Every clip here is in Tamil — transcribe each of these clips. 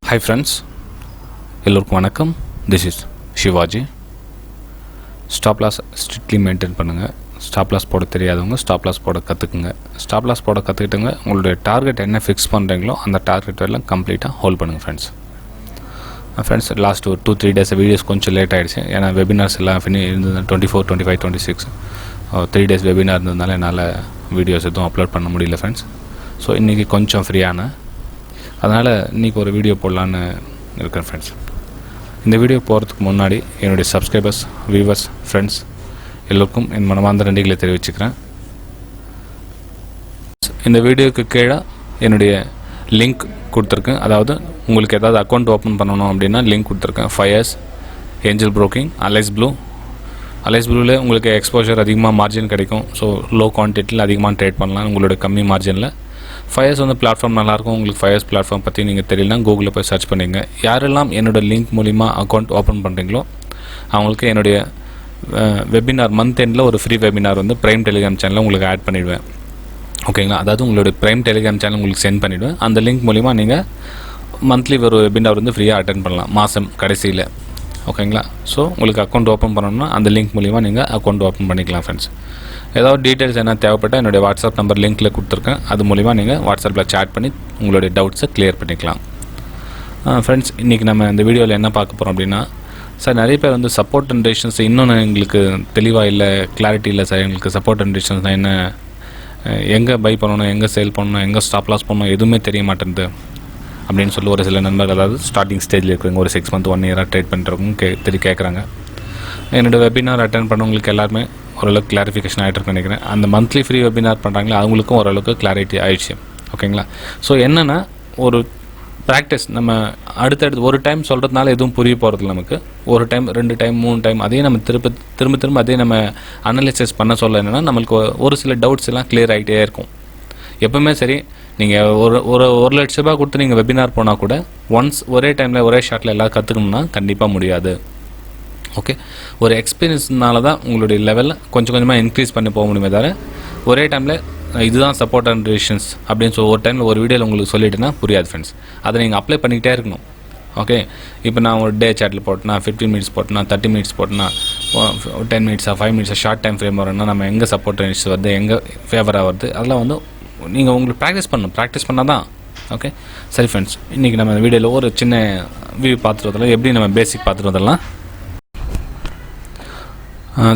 Hi friends, எல்லோருக்கும் வணக்கம். This is Shivaji. Stop loss strictly maintain பண்ணுங்கள். ஸ்டாப் லாஸ் போட தெரியாதவங்க ஸ்டாப் லாஸ் போட கற்றுக்குங்க. ஸ்டாப் லாஸ் போட கற்றுக்கிட்டுங்க உங்களுடைய டார்கெட் என்ன ஃபிக்ஸ் பண்ணுறீங்களோ அந்த டார்கெட் எல்லாம் கம்ப்ளீட்டாக ஹோல்ட் பண்ணுங்கள் ஃப்ரெண்ட்ஸ். லாஸ்ட் ஒரு 2-3 டேஸ் வீடியோஸ் கொஞ்சம் லேட் ஆகிடுச்சு. ஏன்னா வெபினார்ஸ் எல்லாம் இருந்தது 24, 25, 26 3 டேஸ் வெபினார் இருந்ததுனால என்னால் வீடியோஸ் எதுவும் அப்லோட் பண்ண முடியல ஃப்ரெண்ட்ஸ். ஸோ இன்றைக்கி கொஞ்சம் ஃப்ரீயான அதனால் இன்றைக்கி ஒரு வீடியோ போடலான்னு இருக்கேன் ஃப்ரெண்ட்ஸ். இந்த வீடியோ போகிறதுக்கு முன்னாடி என்னுடைய சப்ஸ்கிரைபர்ஸ், வியூவர்ஸ், ஃப்ரெண்ட்ஸ் எல்லோருக்கும் என் மனமார்ந்த நன்றிகளை தெரிவிச்சுக்கிறேன். இந்த வீடியோக்கு கீழே என்னுடைய லிங்க் கொடுத்துருக்கேன். அதாவது உங்களுக்கு ஏதாவது அக்கௌண்ட் ஓப்பன் பண்ணணும் அப்படின்னா லிங்க் கொடுத்துருக்கேன். ஃபயர்ஸ், ஏஞ்சல் ப்ரோக்கிங், அலைஸ் ப்ளூவில் உங்களுக்கு எக்ஸ்போஷர் அதிகமாக மார்ஜின் கிடைக்கும். ஸோ லோ குவான்டிட்டியில் அதிகமாக ட்ரேட் பண்ணலாம் உங்களுடைய கம்மி மார்ஜினில். ஃபயர்ஸ் வந்து பிளாட்ஃபார்ம் நல்லாயிருக்கும். உங்களுக்கு ஃபயர்ஸ் பிளாட்ஃபார்ம் பற்றி நீங்கள் தெரியலனா கூகுளில் போய் சர்ச் பண்ணிங்க. யாரெல்லாம் என்னோடய லிங்க் மூலிமா அக்கௌண்ட் ஓப்பன் பண்ணுறீங்களோ அவங்களுக்கு என்னுடைய வெபினார் மந்த் எண்டில் ஒரு ஃப்ரீ வெபினார் வந்து ப்ரைம் டெலிகிராம் சேனலில் உங்களுக்கு ஆட் பண்ணிவிடுவேன். ஓகேங்களா? அதாவது உங்களுடைய ப்ரைம் டெலிகிராம் சேனல் உங்களுக்கு சென்ட் பண்ணிவிடுவேன். அந்த லிங்க் மூலிமா நீங்கள் மந்த்லி ஒரு வெபினார் வந்து ஃப்ரீயாக அட்டென்ட் பண்ணலாம் மாதம் கடைசியில். ஓகேங்களா? ஸோ உங்களுக்கு அக்கௌண்ட் ஓப்பன் பண்ணணும்னா அந்த லிங்க் மூலிமா நீங்கள் அக்கௌண்ட் ஓப்பன் பண்ணிக்கலாம் ஃப்ரெண்ட்ஸ். ஏதாவது டீட்டெயில்ஸ் என்ன தேவைப்பட்டால் என்னுடைய வாட்ஸ்அப் நம்பர் லிங்க்கில் கொடுத்துருக்கேன். அது மூலிமா நீங்கள் வாட்ஸ்அப்பில் சேட் பண்ணி உங்களுடைய டவுட்ஸை கிளியர் பண்ணிக்கலாம். ஃப்ரெண்ட்ஸ், இன்றைக்கி நம்ம இந்த வீடியோவில் என்ன பார்க்க போகிறோம் அப்படின்னா, சார் நிறைய பேர் வந்து சப்போர்ட் அண்ட் ரெசிஸ்டன்ஸ் இன்னும் எங்களுக்கு தெளிவாக இல்லை, கிளாரிட்டி இல்லை சார். எங்களுக்கு சப்போர்ட் அண்ட் ரெசிஸ்டன்ஸ் என்ன, எங்கே பை பண்ணணும், எங்கே சேல் பண்ணணும், எங்கே ஸ்டாப் லாஸ் பண்ணணும் எதுவுமே தெரிய மாட்டேங்குது அப்படின்னு சொல்லி ஒரு சில நண்பர்கள், அதாவது ஸ்டார்டிங் ஸ்டேஜில் இருக்கிறவங்க, ஒரு 6 month 1 year ட்ரேட் பண்ணுறவங்க கேட்குறாங்க. என்னோடய வெபினார் அட்டென்ட் பண்ணவங்களுக்கு எல்லாருமே ஓரளவுக்கு கிளாரிஃபிகேஷன் ஆகிட்டு இருக்குன்னு நினைக்கிறேன். அந்த மந்த்லி ஃப்ரீ வெபினார் பண்ணுறாங்களே அவங்களுக்கும் ஓரளவுக்கு கிளாரிட்டி ஆயிடுச்சு. ஓகேங்களா? ஸோ என்னென்னா, ஒரு ப்ராக்டிஸ் நம்ம அடுத்தடுத்து ஒரு டைம் சொல்கிறதுனால எதுவும் புரிய போகிறதில்ல நமக்கு. ஒரு டைம், 2 டைம், 3 டைம் அதே நம்ம திரும்ப அதே நம்ம அனலைசிஸ் பண்ண சொல்ல என்னென்னா நம்மளுக்கு ஒரு சில டவுட்ஸ் எல்லாம் கிளியர் ஆகிட்டே இருக்கும். எப்பவுமே சரி, நீங்கள் ஒரு லட்ச ரூபா கொடுத்து நீங்கள் வெபினார் போனால் கூட ஒரே டைமில் ஒரே ஷாட்டில் எல்லாம் கற்றுக்கணும்னா கண்டிப்பாக முடியாது. ஓகே, ஒரு எக்ஸ்பீரியன்ஸ்னால தான் உங்களுடைய லெவலில் கொஞ்சம் கொஞ்சமாக இன்க்ரீஸ் பண்ணி போக முடியுமே தவிர ஒரே டைமில் இதுதான் சப்போர்ட் அண்ட் ரெசிஸ்டன்ஸ் அப்படின்னு சொல்லி ஒரு டைமில் ஒரு வீடியோவில் உங்களுக்கு சொல்லிட்டுனா புரியாது ஃப்ரெண்ட்ஸ். அதை நீங்கள் அப்ளை பண்ணிக்கிட்டே இருக்கணும். ஓகே, இப்போ நான் ஒரு டே சாட்டில் போட்டேன்னா 15 minutes போட்டேன்னா 30 minutes போட்டேன்னா 10 minutes 5 minutes short time frame வரணும்னா நம்ம எங்கே சப்போர்ட் ரெசிஸ்டன்ஸ் வருது, எங்கே ஃபேவராக வருது, அதெல்லாம் வந்து நீங்கள் உங்களுக்கு ப்ராக்டிஸ் பண்ணால் தான். ஓகே, சரி ஃப்ரெண்ட்ஸ், இன்றைக்கி நம்ம வீடியோவில் ஒரு சின்ன வியூ பார்த்துட்டு வரலாம். எப்படி நம்ம பேசிக் பார்த்துட்டு வந்துடலாம்.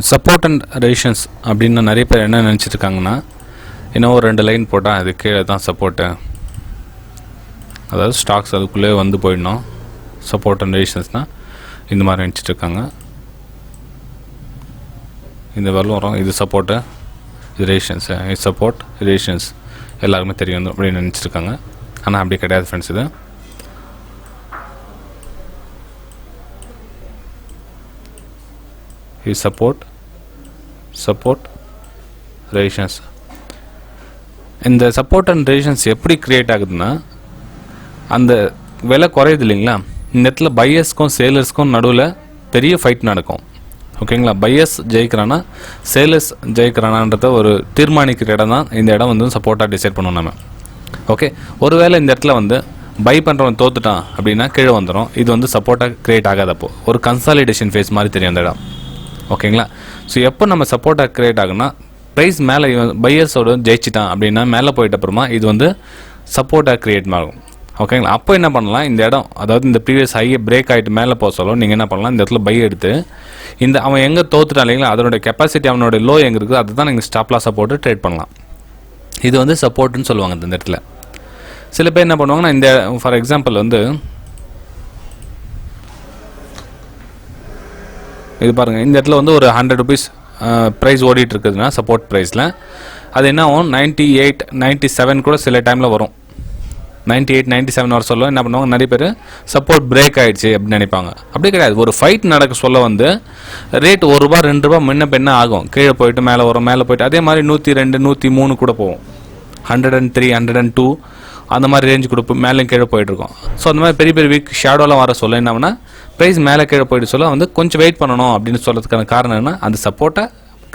சப்போர்ட் அண்ட் ரெசிஸ்டன்ஸ் அப்படின்னு நிறைய பேர் என்ன நினச்சிட்ருக்காங்கன்னா, இன்னும் ஒரு 2 லைன் போட்டால் அது கீழே தான் சப்போர்ட்டு, அதாவது ஸ்டாக்ஸ் அதுக்குள்ளே வந்து போயிடணும். சப்போர்ட் அண்ட் ரெசிஸ்டன்ஸ்னால் இந்த மாதிரி நினச்சிட்ருக்காங்க. இந்த வரலும் வரும், இது சப்போர்ட்டு, இது ரெசிஸ்டன்ஸு, இது சப்போர்ட், ரெசிஸ்டன்ஸ் எல்லாருக்குமே தெரியும் அப்படின்னு நினச்சிட்ருக்காங்க. ஆனால் அப்படி கிடையாது ஃப்ரெண்ட்ஸ். இது சப்போர்ட் ரெசிஸ்டன்ஸ். இந்த சப்போர்ட் அண்ட் ரெசிஸ்டன்ஸ் எப்படி கிரியேட் ஆகுதுன்னா, அந்த விலை குறையுது இல்லைங்களா, இந்த இடத்துல பையர்ஸ்க்கும் சேலர்ஸ்க்கும் நடுவில் பெரிய ஃபைட் நடக்கும். ஓகேங்களா? பையர்ஸ் ஜெயிக்கிறானா சேலர்ஸ் ஜெயிக்கிறானான்றத ஒரு தீர்மானிக்கிற இடம் தான் இந்த இடம் வந்து சப்போர்ட்டாக டிசைட் பண்ணுவோம் நம்ம. ஓகே, ஒருவேளை இந்த இடத்துல வந்து பை பண்ணுறவன் தோத்துட்டான் அப்படின்னா கீழே வந்துடும். இது வந்து சப்போர்ட்டாக கிரியேட் ஆகாதப்போ ஒரு கன்சாலிடேஷன் ஃபேஸ் மாதிரி தெரியும் அந்த இடம். ஓகேங்களா? ஸோ எப்போ நம்ம சப்போர்ட்டாக கிரியேட் ஆகுனா, ப்ரைஸ் மேலே பையர்ஸோட ஜெயிச்சிட்டான் அப்படின்னா மேலே போயிட்ட அப்புறமா இது வந்து சப்போர்ட்டாக கிரியேட் ஆகும். ஓகேங்களா? அப்போ என்ன பண்ணலாம், இந்த இடம் அதாவது இந்த ப்ரீவியஸ் ஹையை பிரேக் ஆகிட்டு மேலே போக சொல்லும். நீங்கள் என்ன பண்ணலாம், இந்த இடத்துல பை எடுத்து இந்த அவன் எங்கே தோத்துட்டான் இல்லைங்களா, அதனுடைய கெப்பாசிட்டி அவனோட லோ எங்கே இருக்குது அதுதான் நீங்கள் ஸ்டாப் லாஸாக போட்டு ட்ரேட் பண்ணலாம். இது வந்து சப்போர்ட்டுன்னு சொல்லுவாங்க இந்த இடத்துல. சில பேர் என்ன பண்ணுவாங்கன்னா, இந்த ஃபார் எக்ஸாம்பிள் வந்து இது பாருங்கள், இந்த இடத்துல வந்து ஒரு 100 rupees ப்ரைஸ் ஓடிட்டு இருக்குதுன்னா சப்போர்ட் ப்ரைஸில் அது என்ன ஆகும், 98, 97 கூட சில டைமில் வரும். 98, 97 வர சொல்ல என்ன பண்ணுவாங்க, நிறைய பேர் சப்போர்ட் பிரேக் ஆகிடுச்சு அப்படின்னு நினைப்பாங்க. அப்படி கிடையாது. ஒரு ஃபைட் நடக்க சொல்ல வந்து ரேட் ₹1 ₹2 முன்ன பெண்ண ஆகும். கீழே போயிட்டு மேலே வரும், மேலே போயிட்டு அதே மாதிரி 102, 103 கூட போகும். 103, 102 அந்த மாதிரி ரேஞ்சு கொடுப்பு மேலே கீழே போயிட்டுருக்கோம். ஸோ அந்த மாதிரி பெரிய பெரிய வீக் ஷேடோலாம் வர சொல்ல என்னன்னா, ப்ரைஸ் மேலே கீழே போயிட்டு சொல்ல வந்து கொஞ்சம் வெயிட் பண்ணணும் அப்படின்னு சொல்கிறதுக்கான காரணம் என்ன, அந்த சப்போர்ட்டை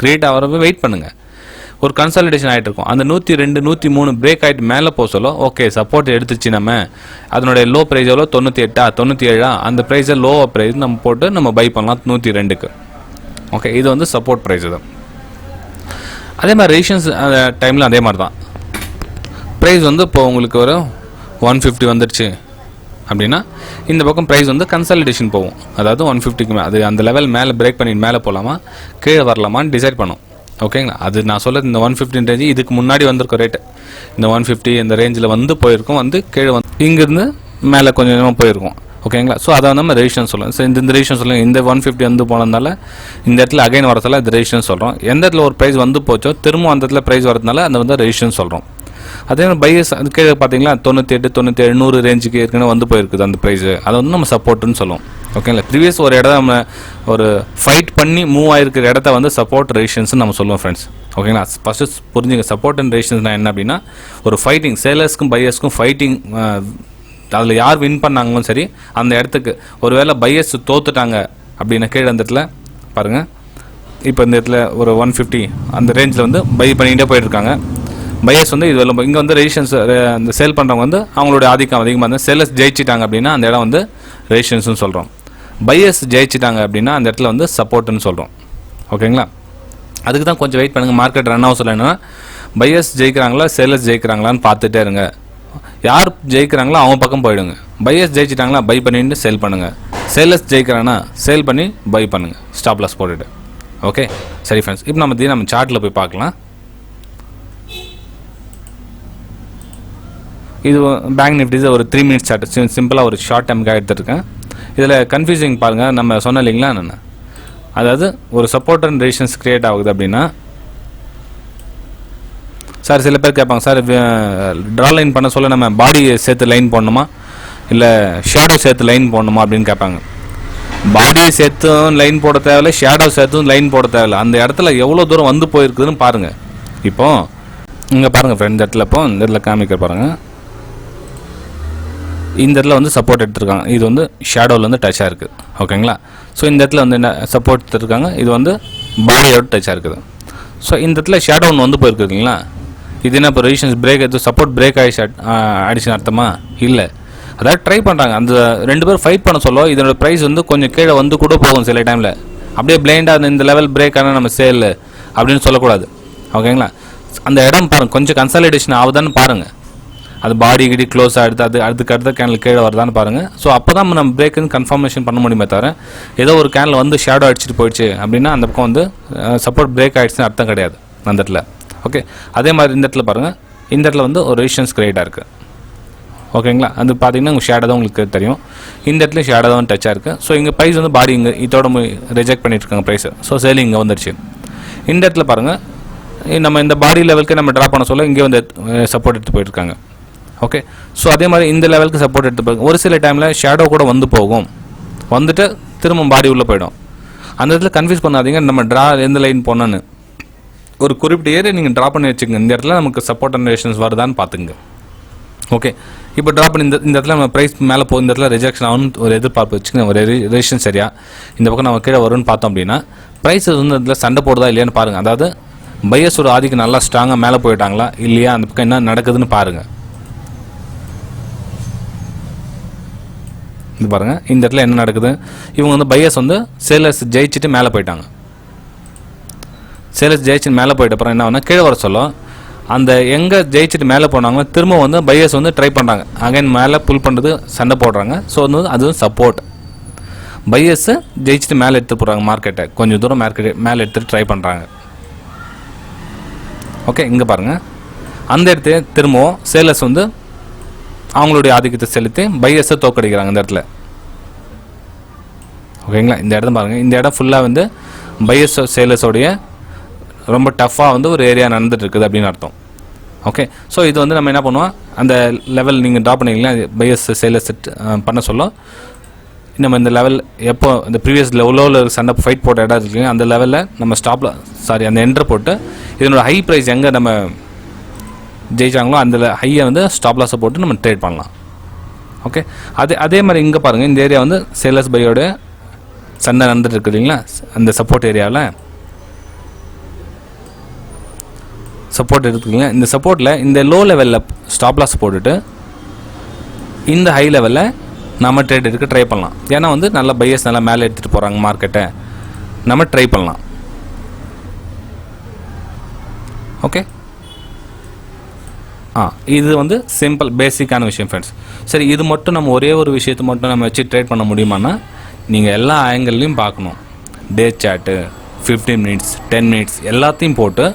கிரியேட் ஆகிறப்ப வெயிட் பண்ணுங்கள். ஒரு கன்சாலிடேஷன் ஆகிட்டு இருக்கும். அந்த 102 103 பிரேக் ஆகிட்டு மேலே போக சொல்ல ஓகே சப்போர்ட் எடுத்துச்சு, நம்ம அதனுடைய லோ ப்ரைஸ் எவ்வளோ 98 97 அந்த ப்ரைஸை லோ ப்ரைஸ் நம்ம போட்டு நம்ம பை பண்ணலாம் 102க்கு. ஓகே, இது வந்து சப்போர்ட் ப்ரைஸ் தான். அதே மாதிரி ரெசிஸ்டன்ஸ் டைமில் அதே மாதிரி தான். ப்ரைஸ் வந்து இப்போ உங்களுக்கு ஒரு 150 வந்துடுச்சு அப்படின்னா இந்த பக்கம் ப்ரைஸ் வந்து கன்சாலிடேஷன் போகும். அதாவது 150க்கு அது அந்த லெவல் மேலே பிரேக் பண்ணிட்டு மேலே போகலாமா கீழே வரலாமான்னு டிசைட் பண்ணும். ஓகேங்களா, அது நான் சொல்ல இந்த 150 ரேஞ்சு இதுக்கு முன்னாடி வந்திருக்கும் ரேட்டு. இந்த 150 இந்த ரேஞ்சில் வந்து போயிருக்கும், வந்து கீழே வந்து இங்கேருந்து மேலே கொஞ்சம் கொஞ்சமாக போயிருக்கும். ஓகேங்களா, ஸோ அதை வந்து நம்ம ரெசிஸ்டன்ஸ் சொல்லலாம். ஸோ இந்த ரெசிஸ்டன்ஸ் சொல்லலாம். இந்த 150 வந்து போனதுனால இந்த இடத்துல அகைன் வரதால இது ரெசிஸ்டன்ஸ் சொல்கிறோம். எந்த இடத்துல ஒரு ப்ரைஸ் வந்து போச்சோ திரும்ப அந்த இடத்துல ப்ரைஸ் வரதுனால அந்த வந்து ரெசிஸ்டன்ஸ் சொல்கிறோம். அதே மாதிரி பையஸ் அது கீழே பார்த்தீங்களா 98 97 100 ரேஞ்சுக்கு ஏற்கனவே வந்து போயிருக்குது அந்த ப்ரைஸு, அதை வந்து நம்ம சப்போர்ட்டுன்னு சொல்லுவோம். ஓகேங்களா, ப்ரீவியஸ் ஒரு இடம் நம்ம ஒரு ஃபைட் பண்ணி மூவ் ஆகிருக்கிற இடத்த வந்து சப்போர்ட் ரெசிஸ்டன்ஸ்னு நம்ம சொல்லுவோம் ஃப்ரெண்ட்ஸ். ஓகேங்களா, ஃபஸ்ட்டு புரிஞ்சுங்க சப்போர்ட் அண்ட் ரெசிஸ்டன்ஸ்னால் என்ன அப்படின்னா ஒரு ஃபைட்டிங் சேலர்ஸ்க்கும் பையர்ஸ்க்கும் ஃபைட்டிங், அதில் யார் வின் பண்ணாங்களும் சரி அந்த இடத்துக்கு ஒரு வேளை பையர்ஸ் தோத்துட்டாங்க அப்படின்னா கீழே அந்த இடத்துல பாருங்கள், இப்போ இந்த இடத்துல ஒரு 150 அந்த ரேஞ்சில் வந்து பை பண்ணிகிட்டே போயிட்டுருக்காங்க. பையர்ஸ் வந்து இது இங்கே வந்து ரெசிஸ்டன்ஸ் அந்த சேல் பண்ணுறவங்க வந்து அவங்களுடைய ஆதிக்கம் அதிகமாக இருந்தால் சேலர்ஸ் ஜெயிச்சிட்டாங்க அப்படின்னா அந்த இடம் வந்து ரெசிஸ்டன்ஸ்னு சொல்கிறோம். பையர்ஸ் ஜெயிச்சிட்டாங்க அப்படின்னா அந்த இடத்துல வந்து சப்போர்ட்டுன்னு சொல்கிறோம். ஓகேங்களா, அதுக்கு தான் கொஞ்சம் வெயிட் பண்ணுங்கள். மார்க்கெட் ரன் ஆக சொல்லணும்னா பையர்ஸ் ஜெயிக்கிறாங்களா சேலர்ஸ் ஜெயிக்கிறாங்களான்னு பார்த்துட்டே இருங்க. யார் ஜெயிக்கிறாங்களோ அவங்க பக்கம் போயிடுங்க. பையர்ஸ் ஜெயிச்சிட்டாங்களா பை பண்ணிட்டு சேல் பண்ணுங்கள். சேலர்ஸ் ஜெயிக்கிறாங்கன்னா சேல் பண்ணி பை பண்ணுங்கள் ஸ்டாப் லாஸ் போட்டுட்டு. ஓகே சரி ஃப்ரெண்ட்ஸ், இப்போ நம்ம சார்ட்டில் போய் பார்க்கலாம். இது பேங்க் நிஃப்டி ஒரு 3 மினிட்ஸ் சார்ட், சிம்பிளாக ஒரு ஷார்ட் டைமுக்காக எடுத்துருக்கேன். இதில் கன்ஃபியூசிங் பாருங்கள், நம்ம சொன்ன இல்லைங்களா என்னென்ன, அதாவது ஒரு சப்போர்ட் அண்ட் ரெசிஸ்டன்ஸ் கிரியேட் ஆகுது அப்படின்னா சார் சில பேர் கேட்பாங்க சார் ட்ரா லைன் பண்ண சொல்ல நம்ம பாடி சேர்த்து லைன் போடணுமா இல்லை ஷேடோ சேர்த்து லைன் போடணுமா அப்படின்னு கேட்பாங்க. பாடியை சேர்த்தும் லைன் போட தேவையில்லை, ஷேடோ சேர்த்தும் லைன் போட தேவையில்லை. அந்த இடத்துல எவ்வளோ தூரம் வந்து போயிருக்குதுன்னு பாருங்கள். இப்போ இங்கே பாருங்கள் ஃப்ரெண்ட், இந்த இடத்துல இப்போ இந்த இடத்துல காமிக்க பாருங்கள், இந்த இடத்துல வந்து சப்போர்ட் எடுத்துருக்காங்க. இது வந்து ஷேடோவில் வந்து டச்சாக இருக்குது. ஓகேங்களா, ஸோ இந்த இடத்துல வந்து என்ன சப்போர்ட் எடுத்துருக்காங்க, இது வந்து பாடியோட டச்சாக இருக்குது. ஸோ இந்த இடத்துல ஷேடோ ஒன்று வந்து போயிருக்கு இல்லைங்களா, இது என்ன இப்போ ரெசிஸ்டன்ஸ் பிரேக் எடுத்து சப்போர்ட் பிரேக் ஆகிடுச்சுன்னு அர்த்தமா இல்லை. அதாவது ட்ரை பண்ணுறாங்க, அந்த 2 பேர் ஃபைட் பண்ண சொல்ல இதோட ப்ரைஸ் வந்து கொஞ்சம் கீழே வந்து கூட போகும் சில டைமில். அப்படியே பிளைண்டாக இந்த லெவல் பிரேக் ஆனால் நம்ம சேல் அப்படின்னு சொல்லக்கூடாது. ஓகேங்களா, அந்த இடம் பாருங்கள் கொஞ்சம் கன்சாலிடேஷன் ஆகுதான்னு பாருங்கள். அது பாடி கிடி க்ளோஸ் ஆகிடுது, அது அதுக்கு அடுத்த கேனில் கீழே வருதான்னு பாருங்கள். ஸோ அப்போ தான் நம்ம பிரேக்குன்னு கன்ஃபர்மேஷன் பண்ண முடியுமே தவிர ஏதோ ஒரு கேனில் வந்து ஷேடோ அடிச்சுட்டு போயிடுச்சு அப்படின்னா அந்த பக்கம் வந்து சப்போர்ட் பிரேக் ஆகிடுச்சுன்னு அர்த்தம் கிடையாது அந்த இடத்துல. ஓகே, அதே மாதிரி இந்த இடத்துல பாருங்கள், இந்த இடத்துல வந்து ஒரு ரெசிஸ்டன்ஸ் கிரியேட்டாக இருக்குது. ஓகேங்களா, அது பார்த்தீங்கன்னா உங்கள் ஷேடோ தான் உங்களுக்கு தெரியும். இந்த இடத்துல ஷேடோ தான் டச்சாக இருக்குது. ஸோ இங்கே ப்ரைஸ் வந்து பாடி இங்கே இதோட ரிஜெக்ட் பண்ணிட்டுருக்காங்க ப்ரைஸை. ஸோ சேலிங் இங்கே வந்துடுச்சு. இந்த இடத்துல பாருங்கள், நம்ம இந்த பாடி லெவலுக்கு நம்ம ட்ரா பண்ண சொல்ல இங்கே வந்து சப்போர்ட் எடுத்து போயிட்டுருக்காங்க. ஓகே, ஸோ அதே மாதிரி இந்த லெவலுக்கு சப்போர்ட் எடுத்து போகும். ஒரு சில டைமில் ஷேடோ கூட வந்து போகும், வந்துட்டு திரும்ப பாடி உள்ளே போயிடும். அந்த இடத்துல கன்ஃபியூஸ் பண்ணாதீங்க, நம்ம ட்ரா எந்த லைன் போனோன்னு ஒரு குறிப்பிட்ட ஏரியா நீங்கள் ட்ரா பண்ணி வச்சுக்கோங்க. இந்த இடத்துல நமக்கு சப்போர்ட் அண்ட் ரெசிஸ்டன்ஸ் வருதான்னு பார்த்துங்க. ஓகே, இப்போ ட்ரா பண்ணி இந்த இடத்துல நம்ம ப்ரைஸ் மேலே போகும், இந்த இடத்துல ரிஜெக்ஷன் ஆகணும் ஒரு எதிர்பார்ப்பு வச்சுக்கோங்க. ஒரு ரெசிஸ்டன்ஸ் சரியா இந்த பக்கம் நம்ம கீழே வரும்னு பார்த்தோம் அப்படின்னா ப்ரைஸ் வந்து இதில் சண்டை போடுதா இல்லையான்னு பாருங்கள். அதாவது பையர்ஸ் ஒரு ஆதிக்கம் நல்லா ஸ்ட்ராங்காக மேலே போயிட்டாங்களா இல்லையா, அந்த பக்கம் என்ன நடக்குதுன்னு பாருங்கள். இது பாருங்கள், இந்த இடத்துல என்ன நடக்குது, இவங்க வந்து பையர்ஸ் வந்து சேலர்ஸ் ஜெயிச்சுட்டு மேலே போயிட்டாங்க. சேலர்ஸ் ஜெயிச்சுட்டு மேலே போயிட்ட அப்புறம் என்ன ஆகுனா கீழே வர சொல்ல அந்த எங்கே ஜெயிச்சுட்டு மேலே போனாங்களோ திரும்ப வந்து பையர்ஸ் வந்து ட்ரை பண்ணுறாங்க, அகைன் மேலே புல் பண்ணுறது சண்டை போடுறாங்க. ஸோ வந்து அதுவும் சப்போர்ட். பையர்ஸை ஜெயிச்சுட்டு மேலே எடுத்துகிட்டு போகிறாங்க, மார்க்கெட்டை கொஞ்சம் தூரம் மேலே எடுத்துகிட்டு ட்ரை பண்ணுறாங்க. ஓகே, இங்கே பாருங்கள், அந்த இடத்துல திரும்பவும் சேலர்ஸ் வந்து அவங்களுடைய ஆதிக்கத்தை செலுத்தி பையர்ஸை தோக்கடிக்கிறாங்க இந்த இடத்துல. ஓகேங்களா, இந்த இடம் பாருங்கள், இந்த இடம் ஃபுல்லாக வந்து பையர்ஸ் சேலர்ஸோடைய ரொம்ப டஃப்பாக வந்து ஒரு ஏரியா நடந்துட்டு இருக்குது அப்படின்னு அர்த்தம். ஓகே, ஸோ இது வந்து நம்ம என்ன பண்ணுவோம், அந்த லெவல் நீங்கள் ட்ரா பண்ணிங்களா பையர்ஸ் சேலர்ஸ் பண்ண சொல்ல நம்ம இந்த லெவல் எப்போ இந்த ப்ரீவியஸ் லெவலில் சண்டை ஃபைட் போட்ட இடம் இருக்குங்க அந்த லெவலில் நம்ம ஸ்டாப்பில் அந்த என்ட்ரு போட்டு இதனோட ஹை ப்ரைஸ் எங்கே நம்ம ஜெயிச்சாங்களோ அந்த ஹையை வந்து ஸ்டாப் லாஸை போட்டு நம்ம ட்ரேட் பண்ணலாம். ஓகே, அதே மாதிரி இங்கே பாருங்கள், இந்த ஏரியா வந்து சேலர்ஸ் பையோட சண்டை நடந்துட்டு இருக்குது இல்லைங்களா அந்த சப்போர்ட் ஏரியாவில். சப்போர்ட் எடுத்துக்கோங்க. இந்த சப்போர்ட்டில் இந்த லோ லெவலில் ஸ்டாப் லாஸ் போட்டுட்டு இந்த ஹை லெவலில் நம்ம ட்ரேட் எடுக்க ட்ரை பண்ணலாம். ஏன்னா வந்து நல்ல பையர்ஸ் நல்லா மேலே எடுத்துகிட்டு போகிறாங்க மார்க்கெட்டை, நம்ம ட்ரை பண்ணலாம். ஓகே, இது வந்து சிம்பிள் பேசிக்கான விஷயம் ஃப்ரெண்ட்ஸ். சரி, இது மட்டும் நம்ம ஒரே ஒரு விஷயத்தை மட்டும் நம்ம வச்சு ட்ரேட் பண்ண முடியுமான்னா நீங்கள் எல்லா ஆங்கிள்லையும் பார்க்கணும். டே சார்ட்டு, 15 மினிட்ஸ், 10 மினிட்ஸ் எல்லாத்தையும் போட்டு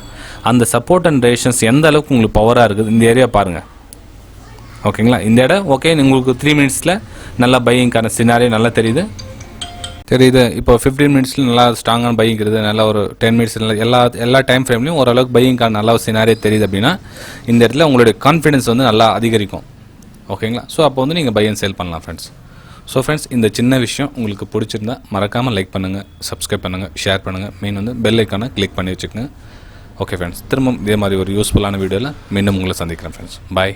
அந்த சப்போர்ட் அண்ட் ரெசிஸ்டன்ஸ் எந்த அளவுக்கு உங்களுக்கு பவராக இருக்குது இந்த ஏரியா பாருங்கள். ஓகேங்களா, இந்த இடம் ஓகே, உங்களுக்கு 3 மினிட்ஸில் நல்லா பையிங்கான சினாரியோ நல்லா தெரியுது. இப்போ 15 மினிட்ஸில் நல்லா ஸ்ட்ராங்கான பையிங் இருக்குது, நல்லா ஒரு 10 மினிட்ஸ் எல்லா டைம் ஃப்ரேம்லையும் ஓரளவுக்கு பையிங்கான நல்ல ஒரு சினாரியோ தெரியுது அப்படின்னா இந்த இடத்துல உங்களுடைய கான்ஃபிடன்ஸ் வந்து நல்லா அதிகரிக்கும். ஓகேங்களா, ஸோ அப்போ வந்து நீங்கள் பை அண்ட் சேல் பண்ணலாம் ஃப்ரெண்ட்ஸ். ஸோ ஃப்ரெண்ட்ஸ், இந்த சின்ன விஷயம் உங்களுக்கு பிடிச்சிருந்தா மறக்காமல் லைக் பண்ணுங்கள், சப்ஸ்கிரைப் பண்ணுங்கள், ஷேர் பண்ணுங்கள், மெயின் வந்து பெல் ஐக்கானை கிளிக் பண்ணி வச்சுக்கோங்க. ஓகே ஃப்ரெண்ட்ஸ், திரும்ப இதே மாதிரி ஒரு யூஸ்ஃபுல்லான வீடியோவில் மீண்டும் உங்களை சந்திக்கிறேன் ஃப்ரெண்ட்ஸ். பாய்.